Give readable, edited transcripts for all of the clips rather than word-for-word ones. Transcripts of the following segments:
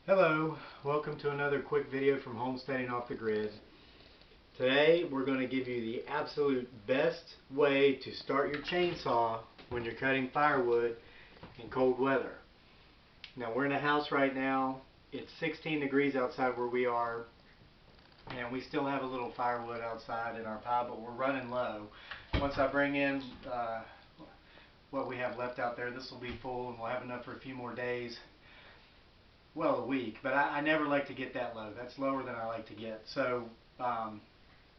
Hello, welcome to another quick video from Homesteading Off the Grid. Today we're going to give you the absolute best way to start your chainsaw when you're cutting firewood in cold weather. Now we're in a house right now. It's 16 degrees outside where we are, and we still have a little firewood outside in our pile, but we're running low. Once I bring in what we have left out there, this will be full and we'll have enough for a few more days. Well, a week, but I never like to get that low. That's lower than I like to get. So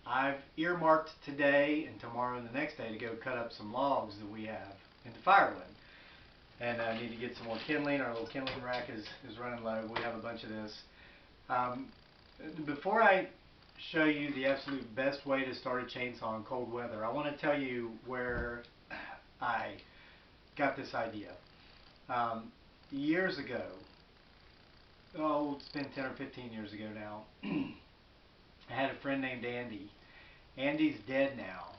I've earmarked today and tomorrow and the next day to go cut up some logs that we have into firewood. And I need to get some more kindling. Our little kindling rack is running low. We have a bunch of this. Before I show you the absolute best way to start a chainsaw in cold weather, I want to tell you where I got this idea. Years ago, it's been 10 or 15 years ago now, I had a friend named Andy. Andy's dead now.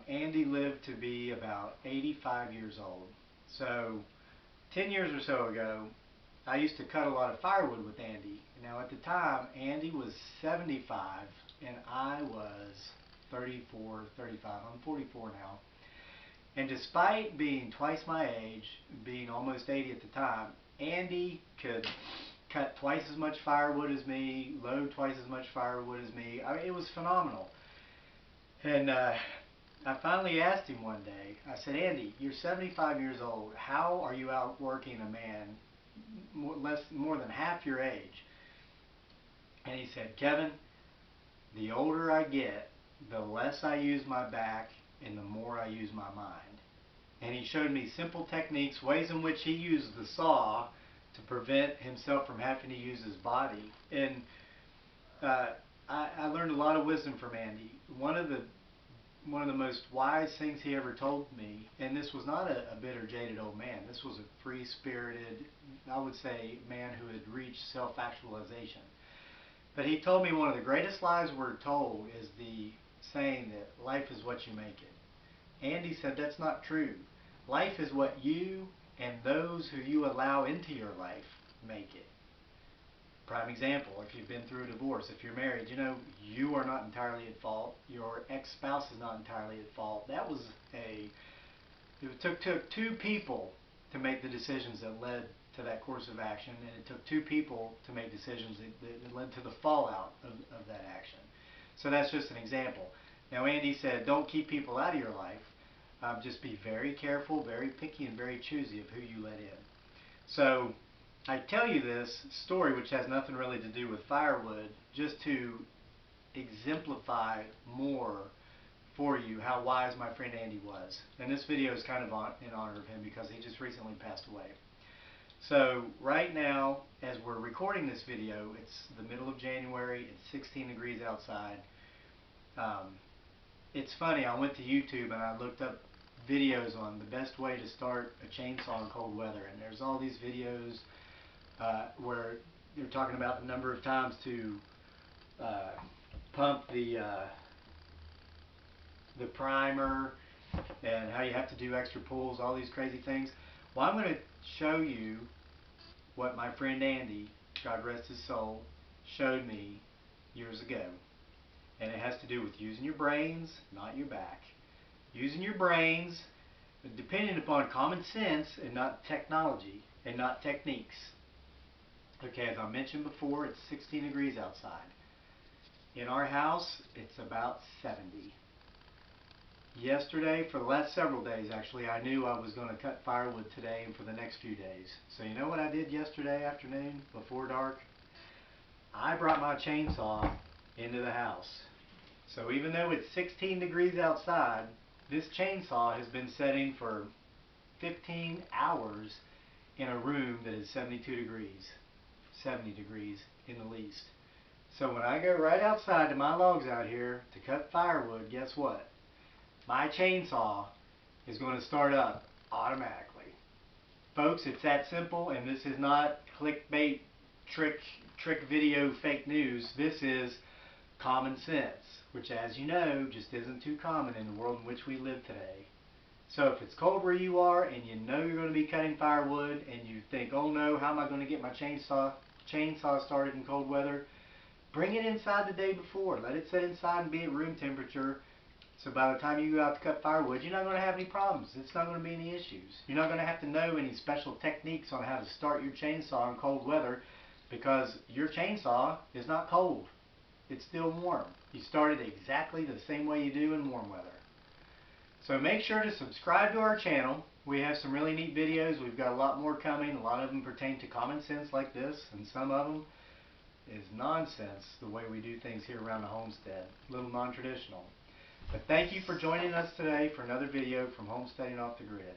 Andy lived to be about 85 years old. So 10 years or so ago, I used to cut a lot of firewood with Andy. Now at the time, Andy was 75 and I was 34, 35. I'm 44 now. And despite being twice my age, being almost 80 at the time, Andy could cut twice as much firewood as me, load twice as much firewood as me. I mean, it was phenomenal. And I finally asked him one day, I said, Andy, you're 75 years old. How are you outworking a man more than half your age? And he said, Kevin, the older I get, the less I use my back and the more I use my mind. And he showed me simple techniques, ways in which he used the saw to prevent himself from having to use his body. And I learned a lot of wisdom from Andy. One of the most wise things he ever told me, and this was not a bitter, jaded old man. This was a free-spirited, I would say, man who had reached self-actualization. But he told me one of the greatest lies we're told is the saying that life is what you make it. Andy said that's not true. Life is what you and those who you allow into your life make it. Prime example, if you've been through a divorce, if you're married, you know, you are not entirely at fault. Your ex-spouse is not entirely at fault. It took two people to make the decisions that led to that course of action, and it took two people to make decisions that led to the fallout of that action. So that's just an example. Now Andy said, don't keep people out of your life. Just be very careful, very picky, and very choosy of who you let in. So I tell you this story, which has nothing really to do with firewood, just to exemplify more for you how wise my friend Andy was. And this video is kind of in honor of him because he just recently passed away. So right now, as we're recording this video, it's the middle of January, it's 16 degrees outside. It's funny, I went to YouTube and I looked up videos on the best way to start a chainsaw in cold weather, and there's all these videos where they're talking about the number of times to pump the primer and how you have to do extra pulls, all these crazy things. Well, I'm going to show you what my friend Andy, God rest his soul, showed me years ago. And it has to do with using your brains, not your back. Using your brains, depending upon common sense and not technology and not techniques. Okay, as I mentioned before, it's 16 degrees outside. In our house, it's about 70. Yesterday, for the last several days actually, I knew I was going to cut firewood today and for the next few days. So you know what I did yesterday afternoon before dark? I brought my chainsaw into the house. So even though it's 16 degrees outside, this chainsaw has been setting for 15 hours in a room that is 72 degrees, 70 degrees in the least. So when I go right outside to my logs out here to cut firewood, guess what? My chainsaw is going to start up automatically. Folks, it's that simple, and this is not clickbait, trick video, fake news. This is common sense, which, as you know, just isn't too common in the world in which we live today. So if it's cold where you are and you know you're going to be cutting firewood and you think, oh no, how am I going to get my chainsaw chainsaw started in cold weather, bring it inside the day before. Let it sit inside and be at room temperature. So by the time you go out to cut firewood, you're not going to have any problems. It's not going to be any issues. You're not going to have to know any special techniques on how to start your chainsaw in cold weather, because your chainsaw is not cold. It's still warm. You start it exactly the same way you do in warm weather. So make sure to subscribe to our channel. We have some really neat videos. We've got a lot more coming. A lot of them pertain to common sense like this, and some of them is nonsense, the way we do things here around the homestead. A little non-traditional. But thank you for joining us today for another video from Homesteading Off the Grid.